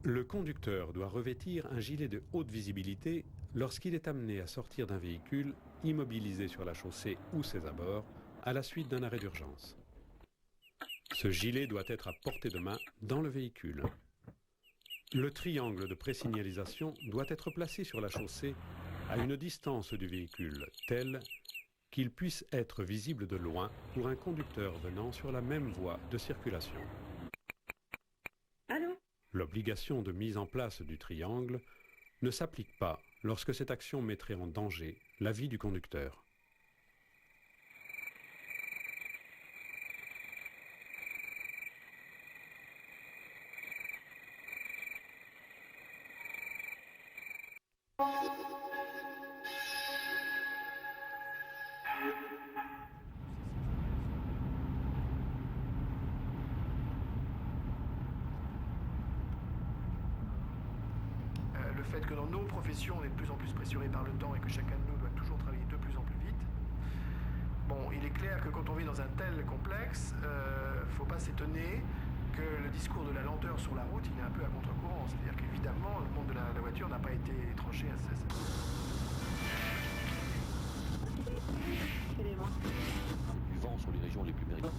Le conducteur doit revêtir un gilet de haute visibilité lorsqu'il est amené à sortir d'un véhicule immobilisé sur la chaussée ou ses abords à la suite d'un arrêt d'urgence. Ce gilet doit être à portée de main dans le véhicule. Le triangle de présignalisation doit être placé sur la chaussée à une distance du véhicule telle qu'il puisse être visible de loin pour un conducteur venant sur la même voie de circulation. Allô ? L'obligation de mise en place du triangle ne s'applique pas lorsque cette action mettrait en danger la vie du conducteur. Le fait que dans nos professions, on est de plus en plus pressuré par le temps et que chacun de nous doit toujours travailler de plus en plus vite. Bon, il est clair que quand on vit dans un tel complexe, faut pas s'étonner que le discours de la lenteur sur la route, il est un peu à contre-courant. C'est-à-dire qu'évidemment, le monde de la voiture n'a pas été tranché à ça. Du vent sur les régions les plus méridionales.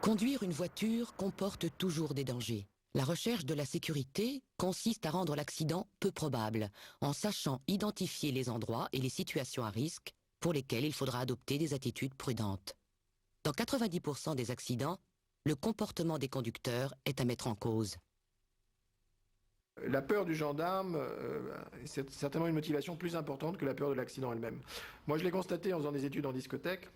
Conduire une voiture comporte toujours des dangers. La recherche de la sécurité consiste à rendre l'accident peu probable, en sachant identifier les endroits et les situations à risque pour lesquels il faudra adopter des attitudes prudentes. Dans 90% des accidents, le comportement des conducteurs est à mettre en cause. La peur du gendarme, c'est certainement une motivation plus importante que la peur de l'accident elle-même. Moi, je l'ai constaté en faisant des études en discothèque,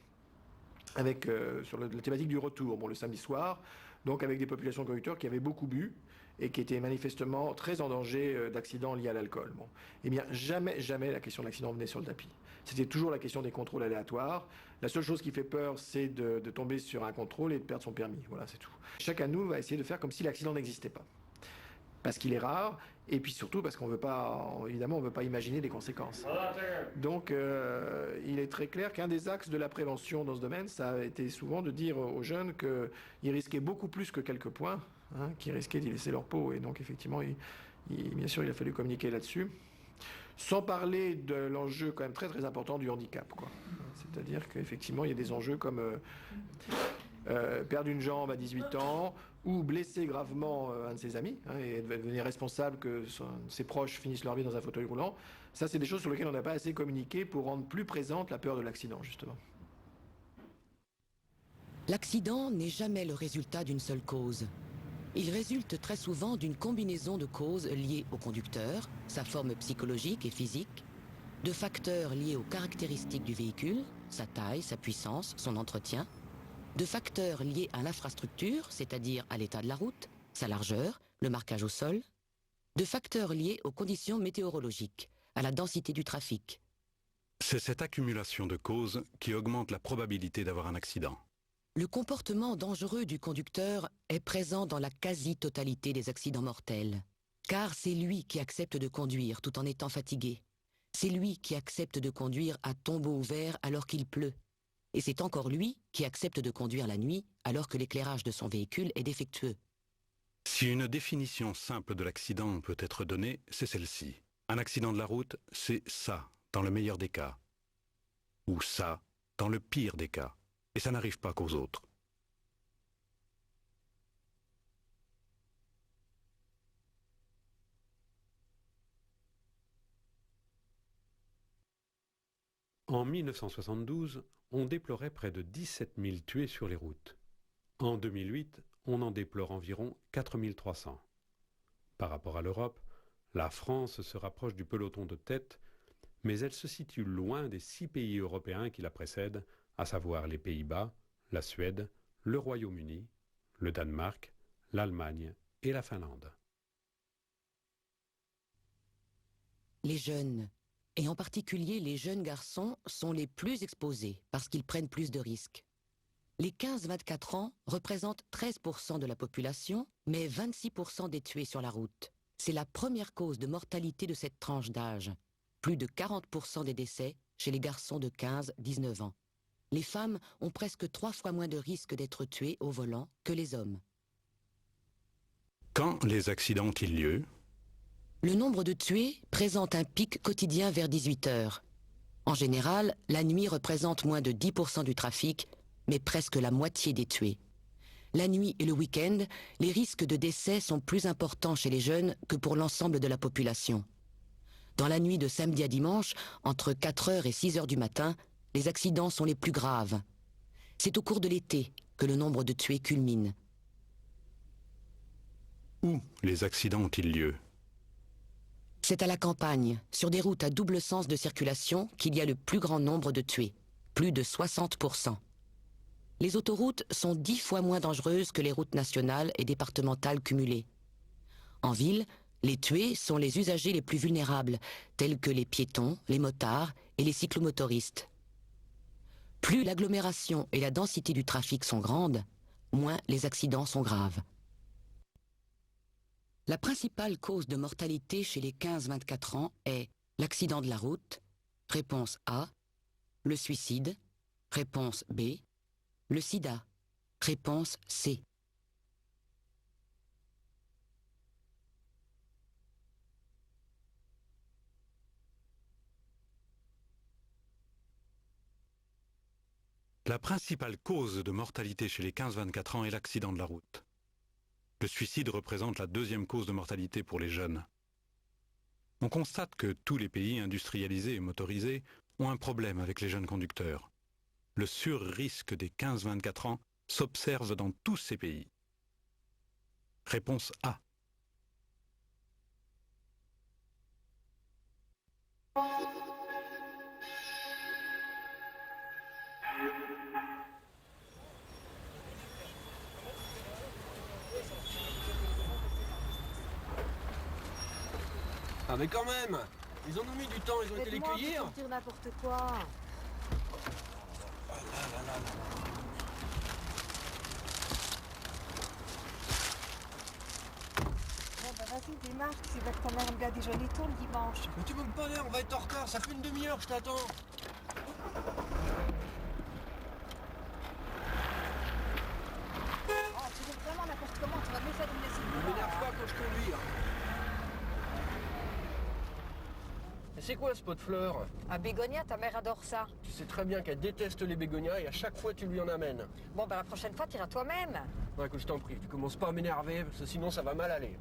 avec, sur la thématique du retour, le samedi soir, donc avec des populations de conducteurs qui avaient beaucoup bu et qui étaient manifestement très en danger d'accidents liés à l'alcool. Bon. Eh bien, jamais la question de l'accident venait sur le tapis. C'était toujours la question des contrôles aléatoires. La seule chose qui fait peur, c'est de tomber sur un contrôle et de perdre son permis. Voilà, c'est tout. Chacun de nous va essayer de faire comme si l'accident n'existait pas. Parce qu'il est rare, et puis surtout parce qu'on veut pas, évidemment, on veut pas imaginer des conséquences. Donc, il est très clair qu'un des axes de la prévention dans ce domaine, ça a été souvent de dire aux jeunes qu'ils risquaient beaucoup plus que quelques points, qu'ils risquaient d'y laisser leur peau. Et donc, effectivement, bien sûr, il a fallu communiquer là-dessus. Sans parler de l'enjeu quand même très très important du handicap, quoi. C'est-à-dire qu'effectivement, il y a des enjeux comme perdre une jambe à 18 ans ou blesser gravement un de ses amis et devenir responsable que ses proches finissent leur vie dans un fauteuil roulant. Ça, c'est des choses sur lesquelles on n'a pas assez communiqué pour rendre plus présente la peur de l'accident, justement. L'accident n'est jamais le résultat d'une seule cause. Il résulte très souvent d'une combinaison de causes liées au conducteur, sa forme psychologique et physique, de facteurs liés aux caractéristiques du véhicule, sa taille, sa puissance, son entretien, de facteurs liés à l'infrastructure, c'est-à-dire à l'état de la route, sa largeur, le marquage au sol, de facteurs liés aux conditions météorologiques, à la densité du trafic. C'est cette accumulation de causes qui augmente la probabilité d'avoir un accident. Le comportement dangereux du conducteur est présent dans la quasi-totalité des accidents mortels, car c'est lui qui accepte de conduire tout en étant fatigué. C'est lui qui accepte de conduire à tombeau ouvert alors qu'il pleut. Et c'est encore lui qui accepte de conduire la nuit alors que l'éclairage de son véhicule est défectueux. Si une définition simple de l'accident peut être donnée, c'est celle-ci. Un accident de la route, c'est ça, dans le meilleur des cas. Ou ça, dans le pire des cas. Et ça n'arrive pas qu'aux autres. En 1972, on déplorait près de 17 000 tués sur les routes. En 2008, on en déplore environ 4 300. Par rapport à l'Europe, la France se rapproche du peloton de tête, mais elle se situe loin des 6 pays européens qui la précèdent, à savoir les Pays-Bas, la Suède, le Royaume-Uni, le Danemark, l'Allemagne et la Finlande. Les jeunes, et en particulier les jeunes garçons, sont les plus exposés parce qu'ils prennent plus de risques. Les 15-24 ans représentent 13% de la population, mais 26% des tués sur la route. C'est la première cause de mortalité de cette tranche d'âge. Plus de 40% des décès chez les garçons de 15-19 ans. Les femmes ont presque 3 fois moins de risques d'être tuées au volant que les hommes. Quand les accidents ont-ils lieu ? Le nombre de tués présente un pic quotidien vers 18 heures. En général, la nuit représente moins de 10% du trafic, mais presque la moitié des tués. La nuit et le week-end, les risques de décès sont plus importants chez les jeunes que pour l'ensemble de la population. Dans la nuit de samedi à dimanche, entre 4h et 6h du matin, les accidents sont les plus graves. C'est au cours de l'été que le nombre de tués culmine. Où les accidents ont-ils lieu ? C'est à la campagne, sur des routes à double sens de circulation, qu'il y a le plus grand nombre de tués, plus de 60%. Les autoroutes sont 10 fois moins dangereuses que les routes nationales et départementales cumulées. En ville, les tués sont les usagers les plus vulnérables, tels que les piétons, les motards et les cyclomotoristes. Plus l'agglomération et la densité du trafic sont grandes, moins les accidents sont graves. La principale cause de mortalité chez les 15-24 ans est l'accident de la route, réponse A, le suicide, réponse B, le sida, réponse C. La principale cause de mortalité chez les 15-24 ans est l'accident de la route. Le suicide représente la deuxième cause de mortalité pour les jeunes. On constate que tous les pays industrialisés et motorisés ont un problème avec les jeunes conducteurs. Le surrisque des 15-24 ans s'observe dans tous ces pays. Réponse A. Ah mais quand même! Ils en ont mis du temps, ils ont été les cueillir! Pour dire n'importe quoi. Bon bah vas-y, démarre, tu vas que ta mère me garde déjà les tours le dimanche. Mais tu peux me parler, on va être en retard, ça fait une demi-heure, je t'attends! Oh, tu fais vraiment n'importe comment, tu vas me faire une laisser Ne m'énerve pas quand je conduis! Hein. Et c'est quoi ce pot de fleurs? Un bégonia, ta mère adore ça. Tu sais très bien qu'elle déteste les bégonias et à chaque fois tu lui en amènes. Bon bah la prochaine fois, t'iras toi-même. Ouais, écoute, je t'en prie, tu commences pas à m'énerver, parce que sinon ça va mal aller.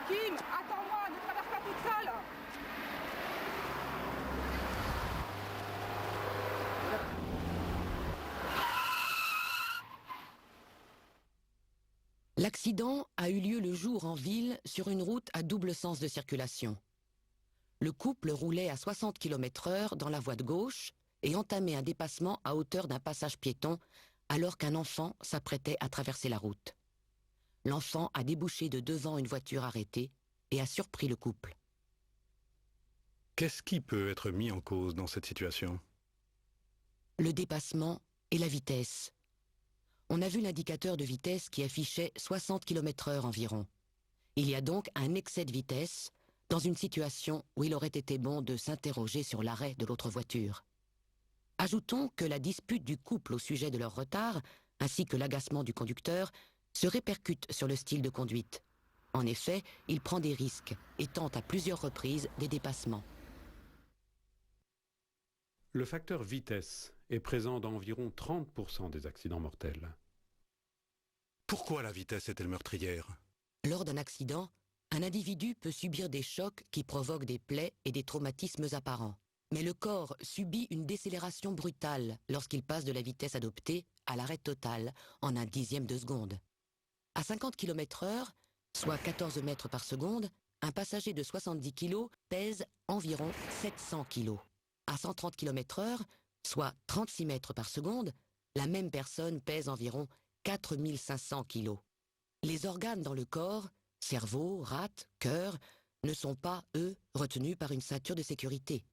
Kim, attends-moi, ne traverse pas toute seule. L'accident a eu lieu le jour en ville sur une route à double sens de circulation. Le couple roulait à 60 km/h dans la voie de gauche et entamait un dépassement à hauteur d'un passage piéton alors qu'un enfant s'apprêtait à traverser la route. L'enfant a débouché de devant une voiture arrêtée et a surpris le couple. Qu'est-ce qui peut être mis en cause dans cette situation ? Le dépassement et la vitesse. On a vu l'indicateur de vitesse qui affichait 60 km/h environ. Il y a donc un excès de vitesse dans une situation où il aurait été bon de s'interroger sur l'arrêt de l'autre voiture. Ajoutons que la dispute du couple au sujet de leur retard, ainsi que l'agacement du conducteur, se répercute sur le style de conduite. En effet, il prend des risques et tente à plusieurs reprises des dépassements. Le facteur vitesse est présent dans environ 30% des accidents mortels. Pourquoi la vitesse est-elle meurtrière? Lors d'un accident, un individu peut subir des chocs qui provoquent des plaies et des traumatismes apparents. Mais le corps subit une décélération brutale lorsqu'il passe de la vitesse adoptée à l'arrêt total en un dixième de seconde. À 50 km/h, soit 14 mètres par seconde, un passager de 70 kg pèse environ 700 kg. À 130 km/h, soit 36 mètres par seconde, la même personne pèse environ 4500 kg. Les organes dans le corps, cerveau, rate, cœur, ne sont pas, eux, retenus par une ceinture de sécurité.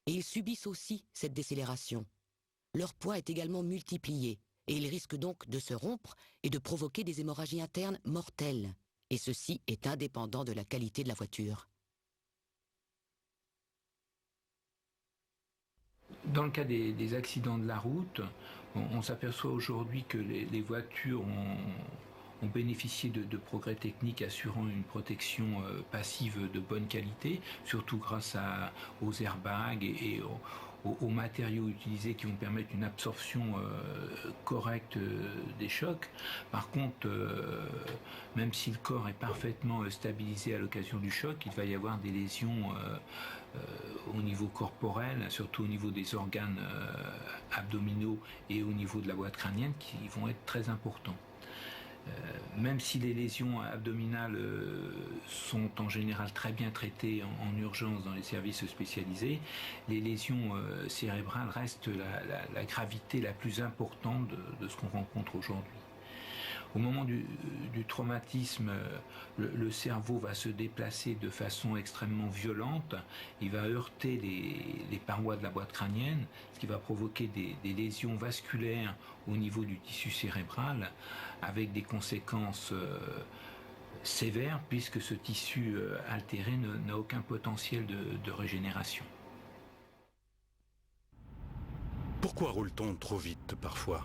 Et ils subissent aussi cette décélération. Leur poids est également multiplié, et ils risquent donc de se rompre et de provoquer des hémorragies internes mortelles. Et ceci est indépendant de la qualité de la voiture. Dans le cas des accidents de la route, on s'aperçoit aujourd'hui que les voitures ont bénéficié de progrès techniques assurant une protection passive de bonne qualité, surtout grâce aux airbags et aux matériaux utilisés qui vont permettre une absorption correcte des chocs. Par contre, même si le corps est parfaitement stabilisé à l'occasion du choc, il va y avoir des lésions au niveau corporel, surtout au niveau des organes abdominaux et au niveau de la boîte crânienne, qui vont être très importants. Même si les lésions abdominales sont en général très bien traitées en urgence dans les services spécialisés, les lésions cérébrales restent la gravité la plus importante de ce qu'on rencontre aujourd'hui. Au moment du traumatisme, le cerveau va se déplacer de façon extrêmement violente, il va heurter les parois de la boîte crânienne, ce qui va provoquer des lésions vasculaires au niveau du tissu cérébral, avec des conséquences sévères, puisque ce tissu altéré n'a aucun potentiel de régénération. Pourquoi roule-t-on trop vite parfois?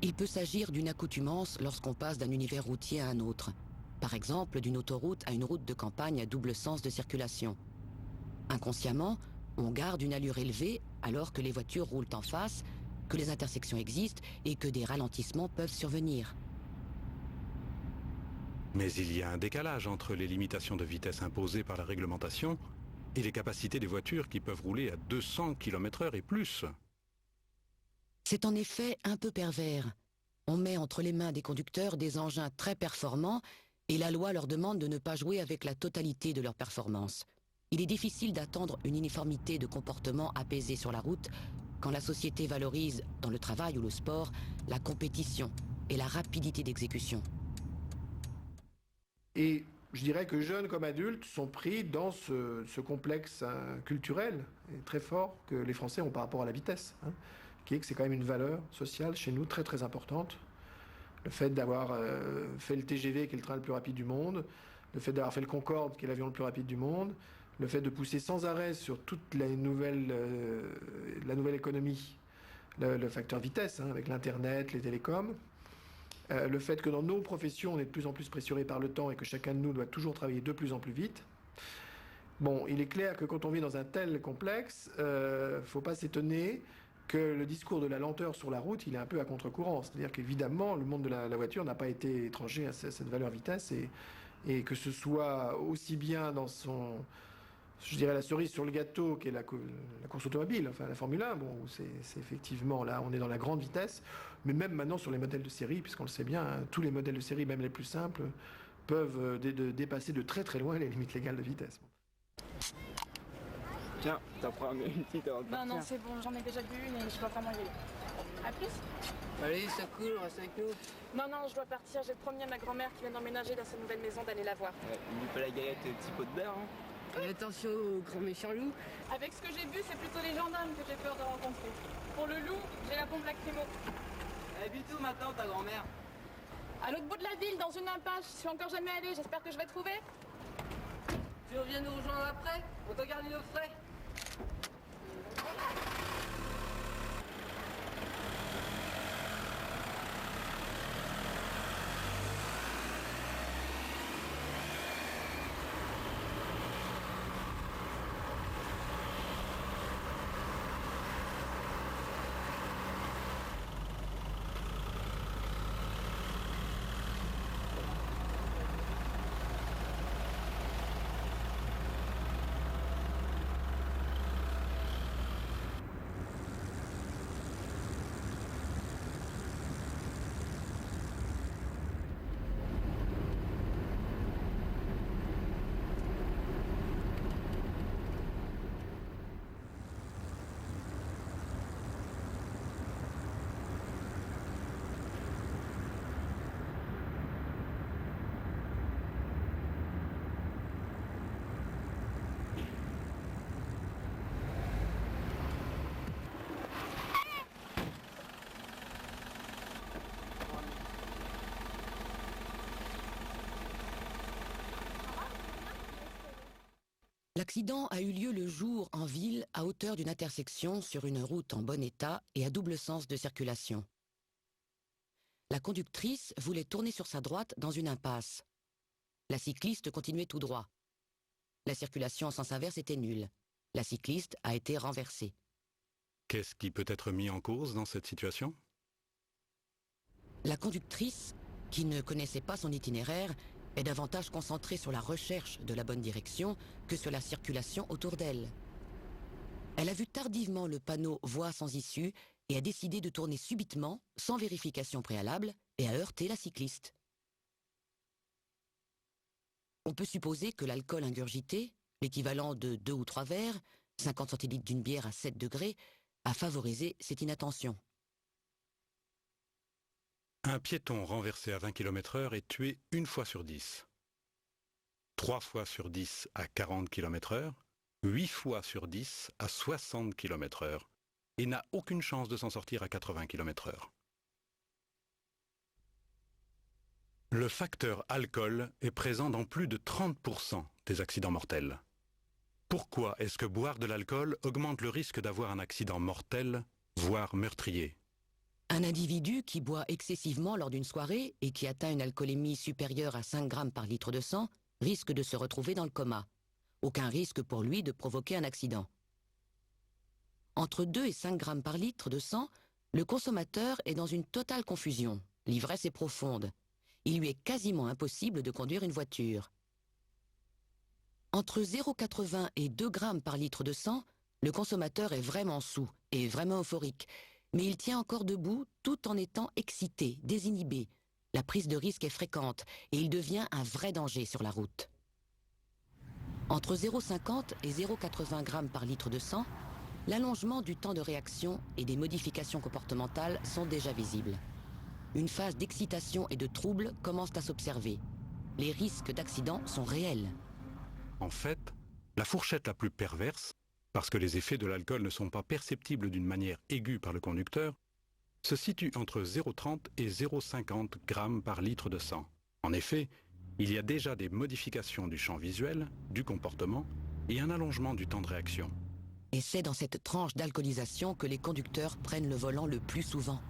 Il peut s'agir d'une accoutumance lorsqu'on passe d'un univers routier à un autre. Par exemple, d'une autoroute à une route de campagne à double sens de circulation. Inconsciemment, on garde une allure élevée alors que les voitures roulent en face, que les intersections existent et que des ralentissements peuvent survenir. Mais il y a un décalage entre les limitations de vitesse imposées par la réglementation et les capacités des voitures qui peuvent rouler à 200 km/h et plus. C'est en effet un peu pervers. On met entre les mains des conducteurs des engins très performants et la loi leur demande de ne pas jouer avec la totalité de leur performance. Il est difficile d'attendre une uniformité de comportement apaisée sur la route quand la société valorise, dans le travail ou le sport, la compétition et la rapidité d'exécution. Et je dirais que jeunes comme adultes sont pris dans ce complexe culturel très fort que les Français ont par rapport à la vitesse, qui est que c'est quand même une valeur sociale chez nous très très importante. Le fait d'avoir fait le TGV, qui est le train le plus rapide du monde, le fait d'avoir fait le Concorde, qui est l'avion le plus rapide du monde, le fait de pousser sans arrêt sur toute la nouvelle économie, le facteur vitesse, avec l'Internet, les télécoms, le fait que dans nos professions, on est de plus en plus pressuré par le temps et que chacun de nous doit toujours travailler de plus en plus vite. Bon, il est clair que quand on vit dans un tel complexe, faut pas s'étonner que le discours de la lenteur sur la route, il est un peu à contre-courant. C'est-à-dire qu'évidemment, le monde de la voiture n'a pas été étranger à cette valeur vitesse et que ce soit aussi bien dans son, je dirais, la cerise sur le gâteau qui est la course automobile, enfin la Formule 1, bon, c'est effectivement là, on est dans la grande vitesse, mais même maintenant sur les modèles de série, puisqu'on le sait bien, tous les modèles de série, même les plus simples, peuvent dépasser de très très loin les limites légales de vitesse. Tiens, t'en prends une petite avant de partir. Non, c'est bon, j'en ai déjà bu une et je dois vraiment y aller. À plus. Allez, ça coule, reste avec nous. Non, je dois partir. J'ai promis à ma grand-mère qui vient d'emménager dans sa nouvelle maison d'aller la voir. Ouais, n'oublie pas la galette et le petit pot de beurre. Oui. Et attention au grand méchant loup. Avec ce que j'ai bu, c'est plutôt les gendarmes que j'ai peur de rencontrer. Pour le loup, j'ai la bombe lacrymo. Elle habite où maintenant, ta grand-mère? À l'autre bout de la ville, dans une impasse. Je suis encore jamais allée. J'espère que je vais trouver. Tu reviens nous rejoindre après? On t'a gardé nos frais. L'accident a eu lieu le jour en ville à hauteur d'une intersection sur une route en bon état et à double sens de circulation. La conductrice voulait tourner sur sa droite dans une impasse. La cycliste continuait tout droit. La circulation en sens inverse était nulle. La cycliste a été renversée. Qu'est-ce qui peut être mis en cause dans cette situation? La conductrice, qui ne connaissait pas son itinéraire, est davantage concentrée sur la recherche de la bonne direction que sur la circulation autour d'elle. Elle a vu tardivement le panneau « Voie sans issue » et a décidé de tourner subitement, sans vérification préalable, et a heurté la cycliste. On peut supposer que l'alcool ingurgité, l'équivalent de 2 ou 3 verres, 50 centilitres d'une bière à 7 degrés, a favorisé cette inattention. Un piéton renversé à 20 km/h est tué 1 fois sur 10. 3 fois sur 10 à 40 km/h, 8 fois sur 10 à 60 km/h, et n'a aucune chance de s'en sortir à 80 km/h. Le facteur alcool est présent dans plus de 30% des accidents mortels. Pourquoi est-ce que boire de l'alcool augmente le risque d'avoir un accident mortel, voire meurtrier? Un individu qui boit excessivement lors d'une soirée et qui atteint une alcoolémie supérieure à 5 grammes par litre de sang risque de se retrouver dans le coma. Aucun risque pour lui de provoquer un accident. Entre 2 et 5 grammes par litre de sang, le consommateur est dans une totale confusion. L'ivresse est profonde. Il lui est quasiment impossible de conduire une voiture. Entre 0,80 et 2 grammes par litre de sang, le consommateur est vraiment saoul et vraiment euphorique. Mais il tient encore debout tout en étant excité, désinhibé. La prise de risque est fréquente et il devient un vrai danger sur la route. Entre 0,50 et 0,80 grammes par litre de sang, l'allongement du temps de réaction et des modifications comportementales sont déjà visibles. Une phase d'excitation et de trouble commence à s'observer. Les risques d'accident sont réels. En fait, la fourchette la plus perverse, parce que les effets de l'alcool ne sont pas perceptibles d'une manière aiguë par le conducteur, se situe entre 0,30 et 0,50 grammes par litre de sang. En effet, il y a déjà des modifications du champ visuel, du comportement et un allongement du temps de réaction. Et c'est dans cette tranche d'alcoolisation que les conducteurs prennent le volant le plus souvent.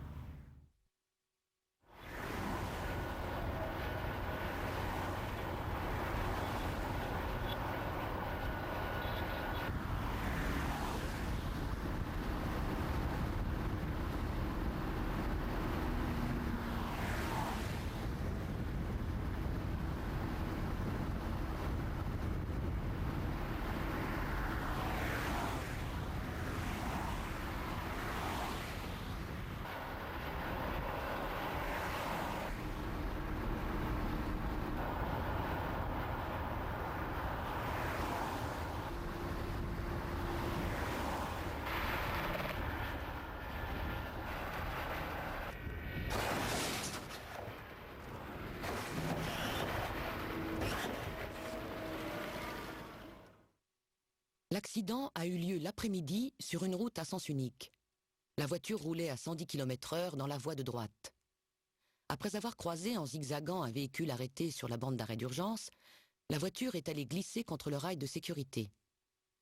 L'accident a eu lieu l'après-midi sur une route à sens unique. La voiture roulait à 110 km/h dans la voie de droite. Après avoir croisé en zigzagant un véhicule arrêté sur la bande d'arrêt d'urgence, la voiture est allée glisser contre le rail de sécurité.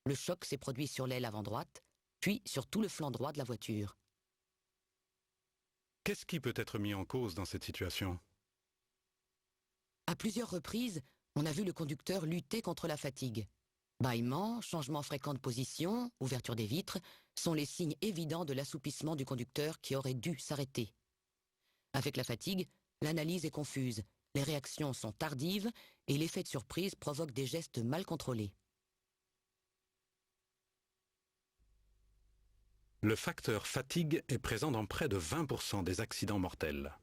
Le choc s'est produit sur l'aile avant droite, puis sur tout le flanc droit de la voiture. Qu'est-ce qui peut être mis en cause dans cette situation? À plusieurs reprises, on a vu le conducteur lutter contre la fatigue. Bâillements, changements fréquents de position, ouverture des vitres sont les signes évidents de l'assoupissement du conducteur qui aurait dû s'arrêter. Avec la fatigue, l'analyse est confuse, les réactions sont tardives et l'effet de surprise provoque des gestes mal contrôlés. Le facteur fatigue est présent dans près de 20% des accidents mortels.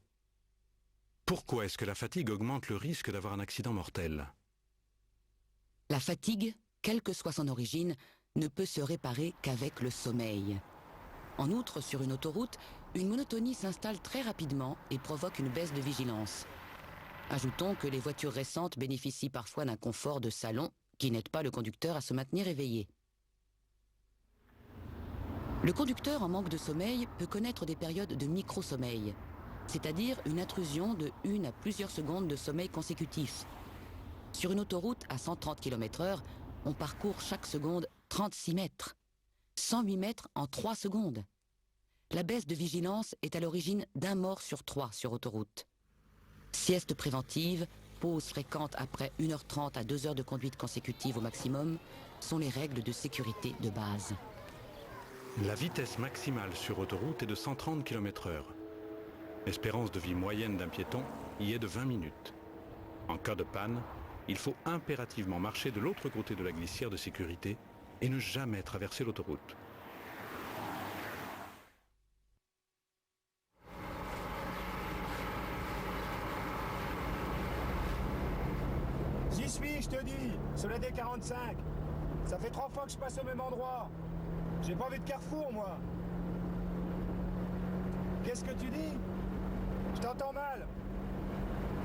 Pourquoi est-ce que la fatigue augmente le risque d'avoir un accident mortel? La fatigue, quelle que soit son origine, ne peut se réparer qu'avec le sommeil. En outre, sur une autoroute, une monotonie s'installe très rapidement et provoque une baisse de vigilance. Ajoutons que les voitures récentes bénéficient parfois d'un confort de salon qui n'aide pas le conducteur à se maintenir éveillé. Le conducteur en manque de sommeil peut connaître des périodes de micro-sommeil, c'est-à-dire une intrusion de 1 à plusieurs secondes de sommeil consécutif. Sur une autoroute à 130 km/h, on parcourt chaque seconde 36 mètres. 108 mètres en 3 secondes. La baisse de vigilance est à l'origine d'1 mort sur 3 sur autoroute. Sieste préventive, pause fréquente après 1h30 à 2 heures de conduite consécutive au maximum, sont les règles de sécurité de base. La vitesse maximale sur autoroute est de 130 km/h. L'espérance de vie moyenne d'un piéton y est de 20 minutes. En cas de panne, il faut impérativement marcher de l'autre côté de la glissière de sécurité et ne jamais traverser l'autoroute. J'y suis, je te dis, sur la D45. Ça fait 3 fois que je passe au même endroit. J'ai pas vu de carrefour, moi. Qu'est-ce que tu dis? Je t'entends mal.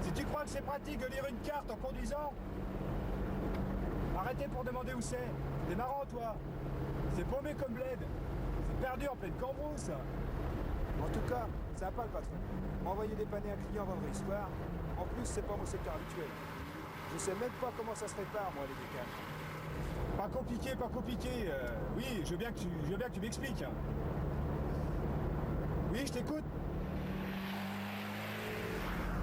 Si tu crois que c'est pratique de lire une carte en conduisant, arrêtez pour demander où c'est. T'es marrant, toi. C'est paumé comme bled. C'est perdu en pleine cambrousse. En tout cas, c'est sympa le patron. M'envoyer dépanner un client vendredi soir. En plus, c'est pas mon secteur habituel. Je sais même pas comment ça se répare, moi, les décales. Pas compliqué, pas compliqué. Oui, je veux bien que tu m'expliques. Oui, je t'écoute.